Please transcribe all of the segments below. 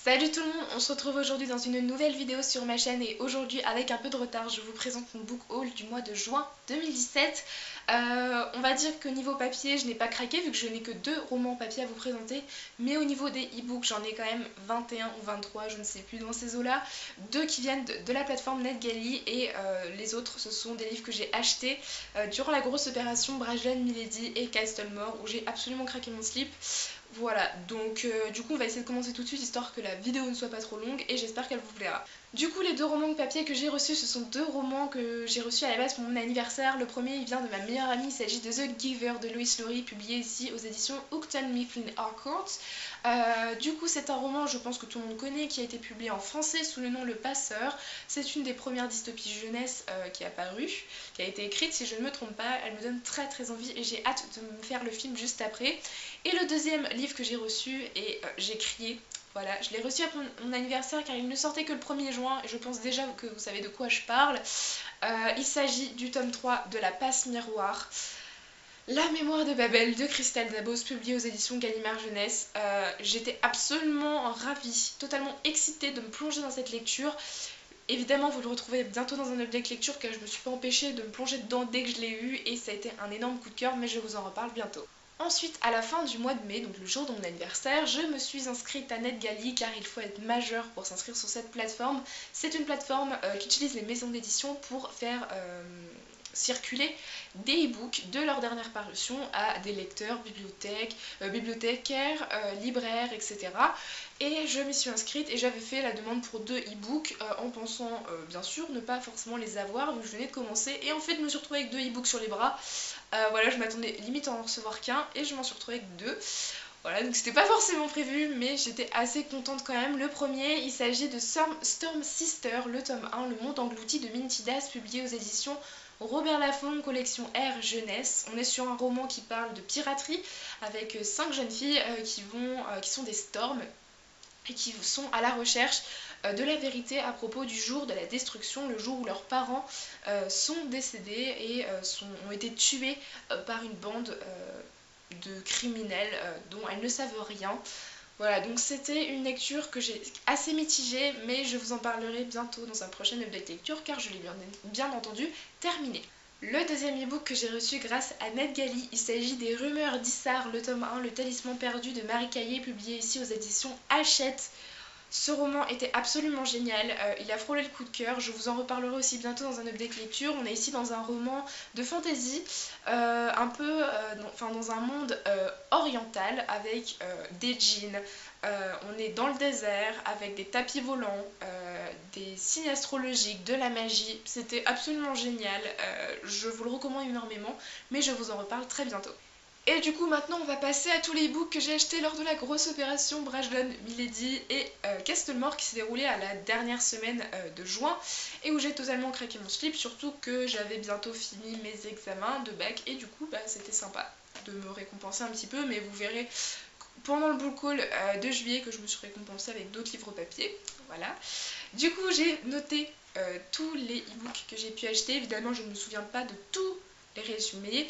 Salut tout le monde, on se retrouve aujourd'hui dans une nouvelle vidéo sur ma chaîne et aujourd'hui avec un peu de retard je vous présente mon book haul du mois de juin 2017. On va dire que niveau papier je n'ai pas craqué vu que je n'ai que 2 romans papier à vous présenter, mais au niveau des e-books j'en ai quand même 21 ou 23, je ne sais plus, dans ces eaux là, 2 qui viennent de la plateforme NetGalley et les autres ce sont des livres que j'ai achetés durant la grosse opération Brajlon, Milady et Castlemore où j'ai absolument craqué mon slip. Voilà, donc du coup on va essayer de commencer tout de suite histoire que la vidéo ne soit pas trop longue et j'espère qu'elle vous plaira. Du coup les 2 romans de papier que j'ai reçus, ce sont 2 romans que j'ai reçus à la base pour mon anniversaire. Le premier il vient de ma meilleure amie, il s'agit de The Giver de Lois Lowry, publié ici aux éditions Houghton Mifflin Harcourt. Du coup c'est un roman, je pense que tout le monde connaît, qui a été publié en français sous le nom Le Passeur. C'est une des premières dystopies jeunesse qui est apparue, qui a été écrite si je ne me trompe pas. Elle me donne très envie et j'ai hâte de me faire le film juste après. Et le deuxième livre que j'ai reçu, et j'ai crié, voilà, je l'ai reçu à mon anniversaire car il ne sortait que le 1er juin et je pense déjà que vous savez de quoi je parle. Il s'agit du tome 3 de La Passe Miroir, La Mémoire de Babel de Christelle Dabos, publié aux éditions Gallimard Jeunesse. J'étais absolument ravie, totalement excitée de me plonger dans cette lecture. Évidemment, vous le retrouvez bientôt dans un update lecture car je me suis pas empêchée de me plonger dedans dès que je l'ai eu et ça a été un énorme coup de cœur, mais je vous en reparle bientôt. Ensuite, à la fin du mois de mai, donc le jour de mon anniversaire, je me suis inscrite à NetGalley car il faut être majeur pour s'inscrire sur cette plateforme. C'est une plateforme qui utilise les maisons d'édition pour faire circuler des e-books de leur dernière parution à des lecteurs, bibliothécaires, libraires, etc. Et je m'y suis inscrite et j'avais fait la demande pour 2 e-books en pensant bien sûr ne pas forcément les avoir vu que je venais de commencer. Et en fait je me suis retrouvée avec 2 e-books sur les bras. Voilà, je m'attendais limite à en recevoir qu'un et je m'en suis retrouvée avec 2. Voilà, donc c'était pas forcément prévu, mais j'étais assez contente quand même. Le premier, il s'agit de Storm Sister, le tome 1, Le Monde Englouti de Mintidas, publié aux éditions Robert Laffont, collection R Jeunesse. On est sur un roman qui parle de piraterie avec 5 jeunes filles qui sont des Storms et qui sont à la recherche de la vérité à propos du jour de la destruction, le jour où leurs parents sont décédés et ont été tués par une bande de criminels dont elles ne savent rien. Voilà, donc c'était une lecture que j'ai assez mitigée, mais je vous en parlerai bientôt dans un prochain update lecture car je l'ai bien entendu terminé. Le deuxième e-book que j'ai reçu grâce à NetGalley, il s'agit des Rumeurs d'Issar, le tome 1, Le Talisman perdu de Marie Caillé, publié ici aux éditions Hachette. Ce roman était absolument génial, il a frôlé le coup de cœur, je vous en reparlerai aussi bientôt dans un update lecture. On est ici dans un roman de fantasy, un peu dans un monde oriental avec des djinns. On est dans le désert avec des tapis volants, des signes astrologiques, de la magie. C'était absolument génial, je vous le recommande énormément, mais je vous en reparle très bientôt. Et du coup maintenant on va passer à tous les e-books que j'ai achetés lors de la grosse opération Brajlon, Milady et Castlemore qui s'est déroulée à la dernière semaine de juin et où j'ai totalement craqué mon slip, surtout que j'avais bientôt fini mes examens de bac et du coup c'était sympa de me récompenser un petit peu, mais vous verrez pendant le book haul de juillet que je me suis récompensée avec d'autres livres papier. Voilà. Du coup j'ai noté tous les e-books que j'ai pu acheter, évidemment je ne me souviens pas de tout les résumés,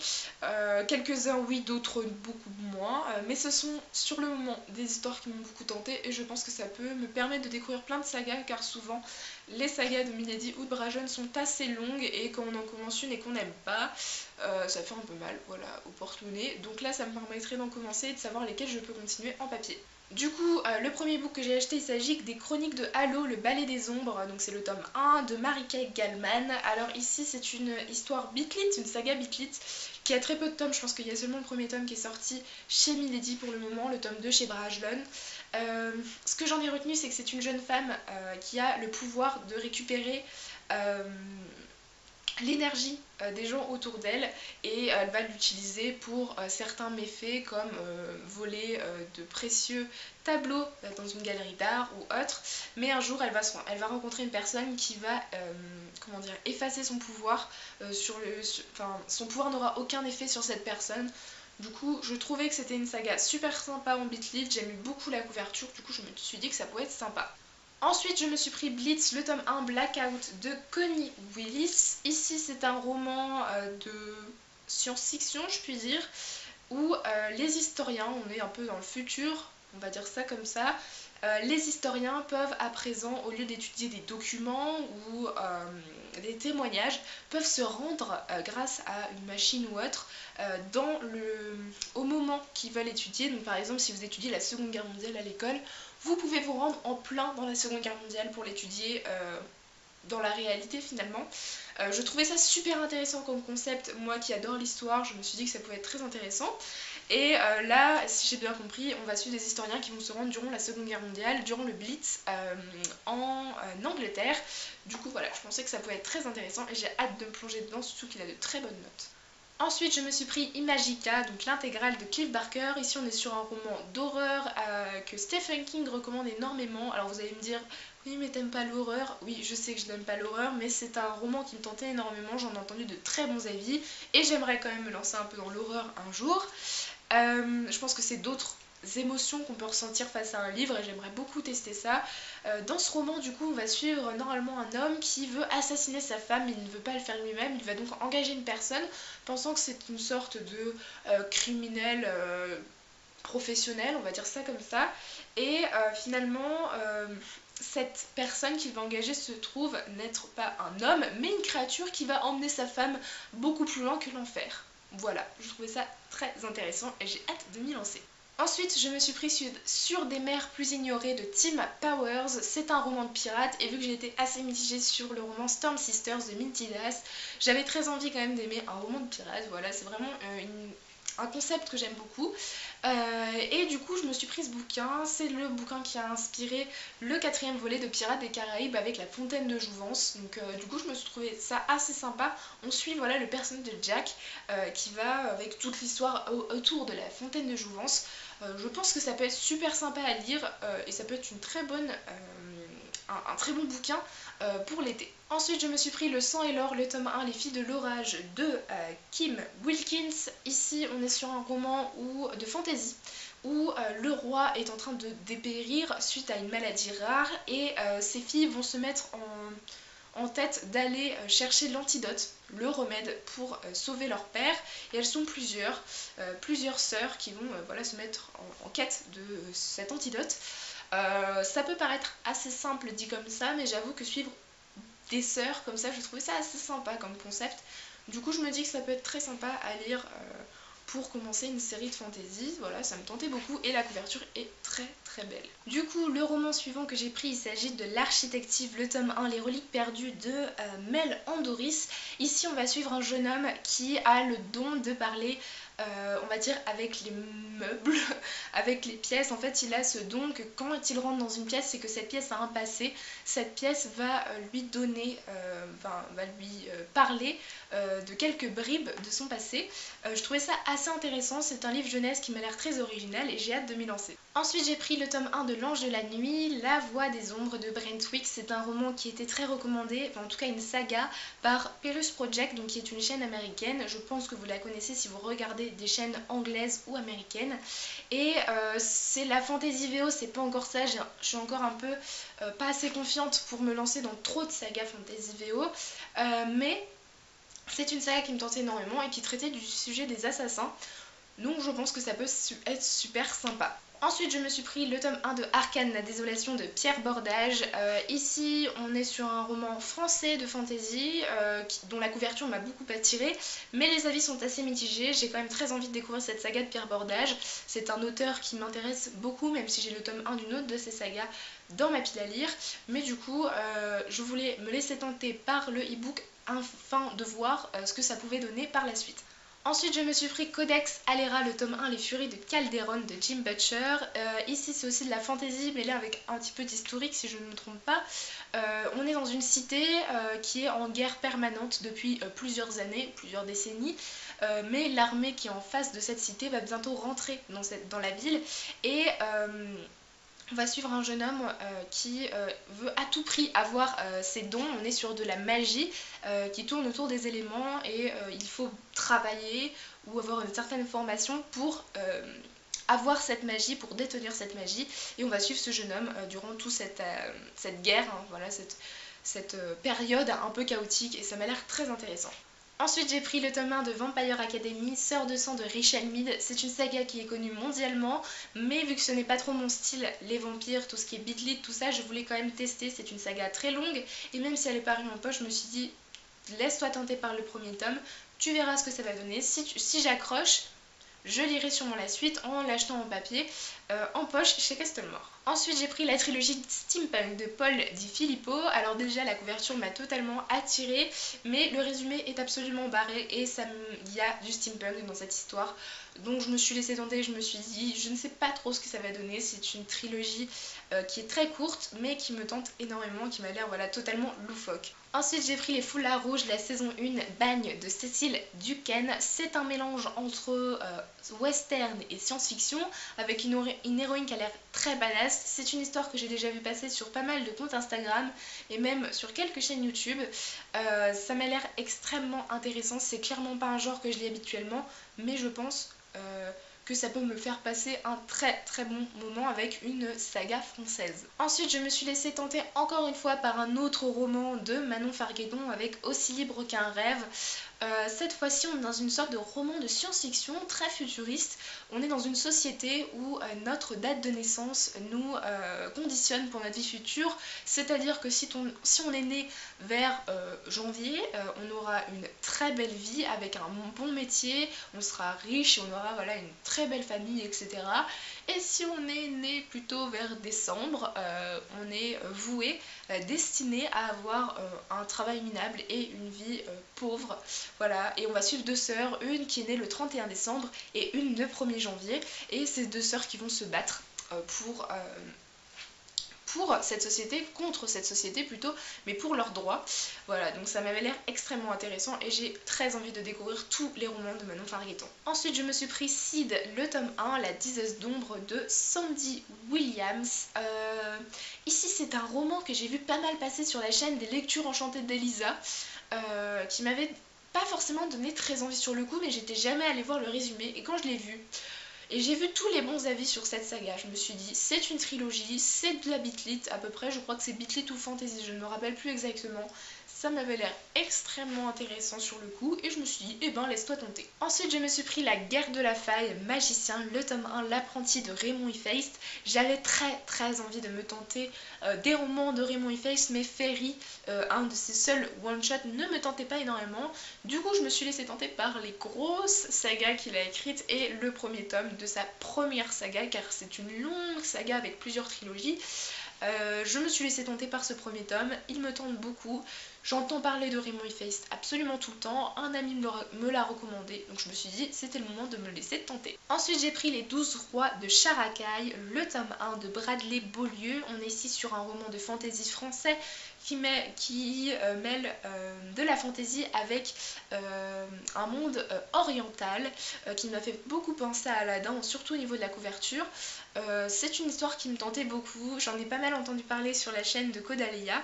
quelques-uns oui, d'autres beaucoup moins, mais ce sont sur le moment des histoires qui m'ont beaucoup tenté et je pense que ça peut me permettre de découvrir plein de sagas car souvent les sagas de Milady ou de Brajlon sont assez longues et quand on en commence une et qu'on n'aime pas, ça fait un peu mal, voilà, au porte-monnaie. Donc là ça me permettrait d'en commencer et de savoir lesquels je peux continuer en papier. Du coup, le premier book que j'ai acheté, il s'agit des Chroniques de Halo, le Ballet des Ombres, donc c'est le tome 1 de Mary-Kay Gallman. Alors ici, c'est une histoire bitlit, une saga bitlit, qui a très peu de tomes, je pense qu'il y a seulement le premier tome qui est sorti chez Milady pour le moment, le tome 2 chez Brajlon. Ce que j'en ai retenu, c'est que c'est une jeune femme qui a le pouvoir de récupérer l'énergie des gens autour d'elle et elle va l'utiliser pour certains méfaits comme voler de précieux tableaux dans une galerie d'art ou autre, mais un jour elle va rencontrer une personne qui va comment dire, effacer son pouvoir son pouvoir n'aura aucun effet sur cette personne. Du coup je trouvais que c'était une saga super sympa en bitlit, j'aime beaucoup la couverture, du coup je me suis dit que ça pouvait être sympa. Ensuite, je me suis pris Blitz, le tome 1 Blackout de Connie Willis. Ici, c'est un roman de science-fiction, je puis dire, où les historiens, on est un peu dans le futur, on va dire ça comme ça, Les historiens peuvent à présent, au lieu d'étudier des documents ou des témoignages, peuvent se rendre grâce à une machine ou autre au moment qu'ils veulent étudier. Donc par exemple, si vous étudiez la Seconde Guerre mondiale à l'école, vous pouvez vous rendre en plein dans la Seconde Guerre mondiale pour l'étudier dans la réalité finalement. Je trouvais ça super intéressant comme concept, moi qui adore l'histoire, je me suis dit que ça pouvait être très intéressant. Et là, si j'ai bien compris, on va suivre des historiens qui vont se rendre durant la Seconde Guerre mondiale, durant le Blitz en Angleterre. Du coup voilà, je pensais que ça pouvait être très intéressant et j'ai hâte de me plonger dedans, surtout qu'il a de très bonnes notes. Ensuite, je me suis pris Imagica, donc l'intégrale de Clive Barker. Ici, on est sur un roman d'horreur que Stephen King recommande énormément. Alors, vous allez me dire, oui, mais t'aimes pas l'horreur? Oui, je sais que je n'aime pas l'horreur, mais c'est un roman qui me tentait énormément. J'en ai entendu de très bons avis et j'aimerais quand même me lancer un peu dans l'horreur un jour. Je pense que c'est d'autres émotions qu'on peut ressentir face à un livre et j'aimerais beaucoup tester ça. Dans ce roman, du coup, on va suivre normalement un homme qui veut assassiner sa femme, mais il ne veut pas le faire lui-même. Il va donc engager une personne pensant que c'est une sorte de criminel professionnel, on va dire ça comme ça. Et finalement, cette personne qu'il va engager se trouve n'être pas un homme, mais une créature qui va emmener sa femme beaucoup plus loin que l'enfer. Voilà, je trouvais ça très intéressant et j'ai hâte de m'y lancer. Ensuite, je me suis pris sur des mers plus ignorées de Tim Powers. C'est un roman de pirate et vu que j'ai été assez mitigée sur le roman Storm Sisters de Minty Das, j'avais très envie quand même d'aimer un roman de pirate. Voilà, c'est vraiment un concept que j'aime beaucoup. Et du coup, je me suis pris ce bouquin. C'est le bouquin qui a inspiré le 4e volet de Pirates des Caraïbes avec la fontaine de Jouvence. Donc du coup, je me suis trouvé ça assez sympa. On suit voilà le personnage de Jack qui va avec toute l'histoire autour de la fontaine de Jouvence. Je pense que ça peut être super sympa à lire et ça peut être une très bonne, un très bon bouquin pour l'été. Ensuite, je me suis pris Le sang et l'or, le tome 1, Les filles de l'orage de Kim Wilkins. Ici, on est sur un roman de fantasy où le roi est en train de dépérir suite à une maladie rare et ses filles vont se mettre en tête d'aller chercher l'antidote, le remède pour sauver leur père. Et elles sont plusieurs sœurs qui vont voilà, se mettre en quête de cet antidote. Ça peut paraître assez simple dit comme ça, mais j'avoue que suivre des sœurs comme ça, je trouvais ça assez sympa comme concept. Du coup, je me dis que ça peut être très sympa à lire pour commencer une série de fantasy. Voilà, ça me tentait beaucoup et la couverture est très très belle. Du coup, le roman suivant que j'ai pris, il s'agit de L'Architective, le tome 1, Les reliques perdues de Mel Andoris. Ici, on va suivre un jeune homme qui a le don de parler on va dire avec les meubles, avec les pièces. En fait, il a ce don que quand il rentre dans une pièce, c'est que cette pièce a un passé. Cette pièce va lui donner, va lui parler de quelques bribes de son passé. Je trouvais ça assez intéressant. C'est un livre jeunesse qui m'a l'air très original et j'ai hâte de m'y lancer. Ensuite, j'ai pris le tome 1 de L'Ange de la Nuit, La Voix des Ombres de Brentwick. C'est un roman qui était très recommandé, enfin en tout cas une saga par Perus Project, donc qui est une chaîne américaine. Je pense que vous la connaissez si vous regardez des chaînes anglaises ou américaines. Et c'est la fantasy VO, c'est pas encore ça. Je suis encore un peu pas assez confiante pour me lancer dans trop de sagas fantasy VO. Mais c'est une saga qui me tentait énormément et qui traitait du sujet des assassins. Donc je pense que ça peut être super sympa. Ensuite, je me suis pris le tome 1 de Arcane, la désolation de Pierre Bordage. Ici, on est sur un roman français de fantasy dont la couverture m'a beaucoup attirée, mais les avis sont assez mitigés. J'ai quand même très envie de découvrir cette saga de Pierre Bordage. C'est un auteur qui m'intéresse beaucoup, même si j'ai le tome 1 d'une autre de ces sagas dans ma pile à lire. Mais du coup, je voulais me laisser tenter par le e-book afin de voir ce que ça pouvait donner par la suite. Ensuite, je me suis pris Codex Alera, le tome 1, Les Furies de Calderon de Jim Butcher. Ici, c'est aussi de la fantasy, mais là avec un petit peu d'historique, si je ne me trompe pas. On est dans une cité qui est en guerre permanente depuis plusieurs années, plusieurs décennies. Mais l'armée qui est en face de cette cité va bientôt rentrer dans la ville. Et on va suivre un jeune homme qui veut à tout prix avoir ses dons. On est sur de la magie qui tourne autour des éléments et il faut travailler ou avoir une certaine formation pour avoir cette magie, pour détenir cette magie. Et on va suivre ce jeune homme durant toute cette guerre, hein, voilà, cette période un peu chaotique et ça m'a l'air très intéressant. Ensuite j'ai pris le tome 1 de Vampire Academy, Sœur de sang de Richelle Mead. C'est une saga qui est connue mondialement, mais vu que ce n'est pas trop mon style, les vampires, tout ce qui est beat lit, tout ça, je voulais quand même tester. C'est une saga très longue, et même si elle est parue en poche, je me suis dit, laisse-toi tenter par le premier tome, tu verras ce que ça va donner. Si j'accroche, je lirai sûrement la suite en l'achetant en papier, en poche chez Castlemore. Ensuite j'ai pris la trilogie Steampunk de Paul Di Filippo. Alors déjà la couverture m'a totalement attirée, mais le résumé est absolument barré et il y a du steampunk dans cette histoire. Donc je me suis laissée tenter, je me suis dit je ne sais pas trop ce que ça va donner. C'est une trilogie qui est très courte mais qui me tente énormément, qui m'a l'air voilà, totalement loufoque. Ensuite j'ai pris Les Foulards Rouges, la saison 1, Bagne de Cécile Duquesne. C'est un mélange entre western et science-fiction avec une héroïne qui a l'air très badass. C'est une histoire que j'ai déjà vu passer sur pas mal de comptes Instagram et même sur quelques chaînes YouTube. Ça m'a l'air extrêmement intéressant. C'est clairement pas un genre que je lis habituellement, mais je pense que ça peut me faire passer un très très bon moment avec une saga française. Ensuite je me suis laissée tenter encore une fois par un autre roman de Manon Farguedon avec Aussi libre qu'un rêve. Cette fois-ci on est dans une sorte de roman de science-fiction très futuriste. On est dans une société où notre date de naissance nous conditionne pour notre vie future, c'est-à-dire que si on est né vers janvier, on aura une très belle vie avec un bon métier, on sera riche et on aura voilà, une très belle famille, etc. Et si on est né plutôt vers décembre, on est voué, destiné à avoir un travail minable et une vie pauvre. Voilà, et on va suivre deux sœurs, une qui est née le 31 décembre et une le 1er janvier. Et ces deux sœurs qui vont se battre pour cette société, contre cette société plutôt, mais pour leurs droits. Voilà, donc ça m'avait l'air extrêmement intéressant et j'ai très envie de découvrir tous les romans de Manon Fargueton. Ensuite je me suis pris Seed, le tome 1, La diseuse d'ombre de Sandy Williams. Ici c'est un roman que j'ai vu pas mal passer sur la chaîne des lectures enchantées d'Elisa, qui m'avait pas forcément donné très envie sur le coup, mais j'étais jamais allée voir le résumé, et quand je l'ai vu, et j'ai vu tous les bons avis sur cette saga, je me suis dit c'est une trilogie, c'est de la bitlit à peu près, je crois que c'est bitlit ou fantasy, je ne me rappelle plus exactement. Ça m'avait l'air extrêmement intéressant sur le coup et je me suis dit eh ben laisse-toi tenter. Ensuite je me suis pris La guerre de la faille, Magicien, le tome 1, L'apprenti de Raymond Ifeist. J'avais très envie de me tenter des romans de Raymond Ifeist, mais Fairy, un de ses seuls one-shot, ne me tentait pas énormément. Du coup je me suis laissée tenter par les grosses sagas qu'il a écrites et le premier tome de sa première saga, car c'est une longue saga avec plusieurs trilogies. Je me suis laissée tenter par ce premier tome, il me tente beaucoup. J'entends parler de Raymond Ifeist absolument tout le temps, un ami me l'a recommandé, donc je me suis dit c'était le moment de me laisser tenter. Ensuite j'ai pris Les 12 rois de Characaille, le tome 1 de Bradley Beaulieu. On est ici sur un roman de fantasy français qui mêle de la fantasy avec un monde oriental, qui m'a fait beaucoup penser à Aladdin, surtout au niveau de la couverture. C'est une histoire qui me tentait beaucoup, j'en ai pas mal entendu parler sur la chaîne de Kodaléa,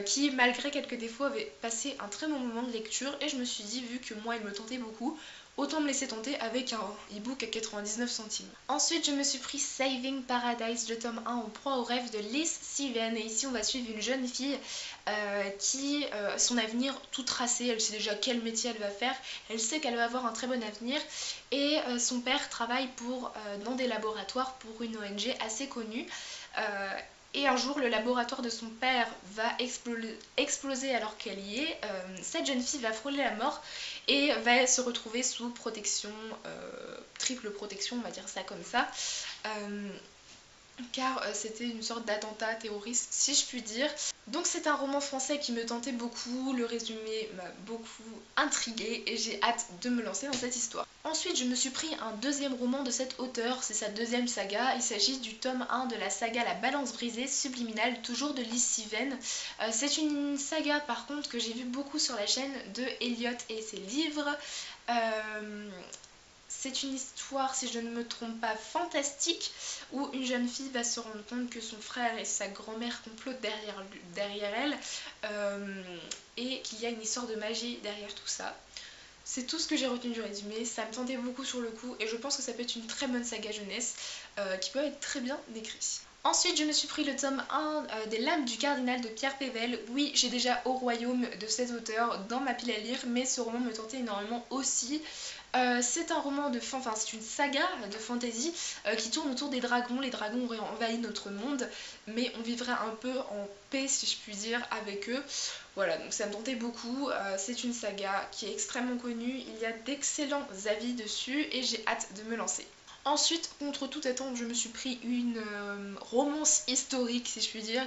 qui malgré quelques défauts avait passé un très bon moment de lecture, et je me suis dit vu que moi il me tentait beaucoup, autant me laisser tenter avec un e-book à 99 centimes. Ensuite je me suis pris Saving Paradise, le tome 1, En proie au rêve de Liz Siven, et ici on va suivre une jeune fille qui son avenir tout tracé, elle sait déjà quel métier elle va faire, elle sait qu'elle va avoir un très bon avenir, et son père travaille dans des laboratoires pour une ONG assez connue. Et un jour, le laboratoire de son père va exploser alors qu'elle y est. Cette jeune fille va frôler la mort et va se retrouver sous protection, triple protection, on va dire ça comme ça. Car c'était une sorte d'attentat terroriste si je puis dire. Donc c'est un roman français qui me tentait beaucoup, le résumé m'a beaucoup intriguée et j'ai hâte de me lancer dans cette histoire. Ensuite je me suis pris un deuxième roman de cet auteur, c'est sa deuxième saga, il s'agit du tome 1 de la saga La Balance brisée, Subliminal, toujours de Liz Siven. C'est une saga par contre que j'ai vu beaucoup sur la chaîne de Elliot et ses livres. C'est une histoire, si je ne me trompe pas, fantastique, où une jeune fille va se rendre compte que son frère et sa grand-mère complotent derrière elle, et qu'il y a une histoire de magie derrière tout ça. C'est tout ce que j'ai retenu du résumé, ça me tentait beaucoup sur le coup, et je pense que ça peut être une très bonne saga jeunesse, qui peut être très bien écrite. Ensuite, je me suis pris le tome 1 des Lames du Cardinal de Pierre Pével. Oui, j'ai déjà Au Royaume de cet auteur dans ma pile à lire, mais ce roman me tentait énormément aussi. C'est un roman enfin c'est une saga de fantasy qui tourne autour des dragons. Les dragons auraient envahi notre monde, mais on vivrait un peu en paix, si je puis dire, avec eux. Voilà, donc ça me tentait beaucoup. C'est une saga qui est extrêmement connue, il y a d'excellents avis dessus et j'ai hâte de me lancer. Ensuite, contre toute attente, je me suis pris une romance historique, si je puis dire.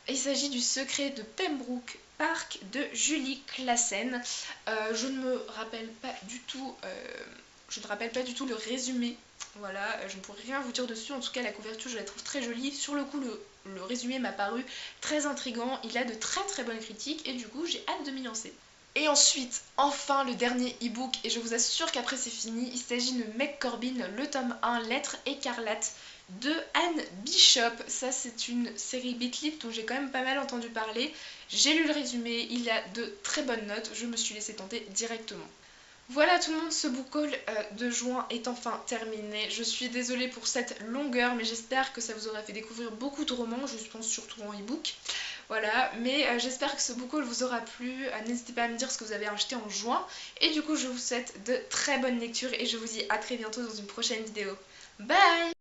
Il s'agit du Secret de Pembroke Park de Julie Classen. Je ne me rappelle pas du tout, le résumé. Voilà, je ne pourrais rien vous dire dessus. En tout cas, la couverture, je la trouve très jolie. Sur le coup, le résumé m'a paru très intriguant. Il a de très très bonnes critiques et du coup, j'ai hâte de m'y lancer. Et ensuite, enfin le dernier e-book, et je vous assure qu'après c'est fini, il s'agit de Meg Corbin, le tome 1, Lettres écarlates, de Anne Bishop. Ça c'est une série Bitlib dont j'ai quand même pas mal entendu parler. J'ai lu le résumé, il a de très bonnes notes, je me suis laissée tenter directement. Voilà tout le monde, ce book haul de juin est enfin terminé. Je suis désolée pour cette longueur, mais j'espère que ça vous aura fait découvrir beaucoup de romans, je pense surtout en e-book. Voilà, mais j'espère que ce book haul vous aura plu. N'hésitez pas à me dire ce que vous avez acheté en juin. Et du coup, je vous souhaite de très bonnes lectures et je vous dis à très bientôt dans une prochaine vidéo. Bye!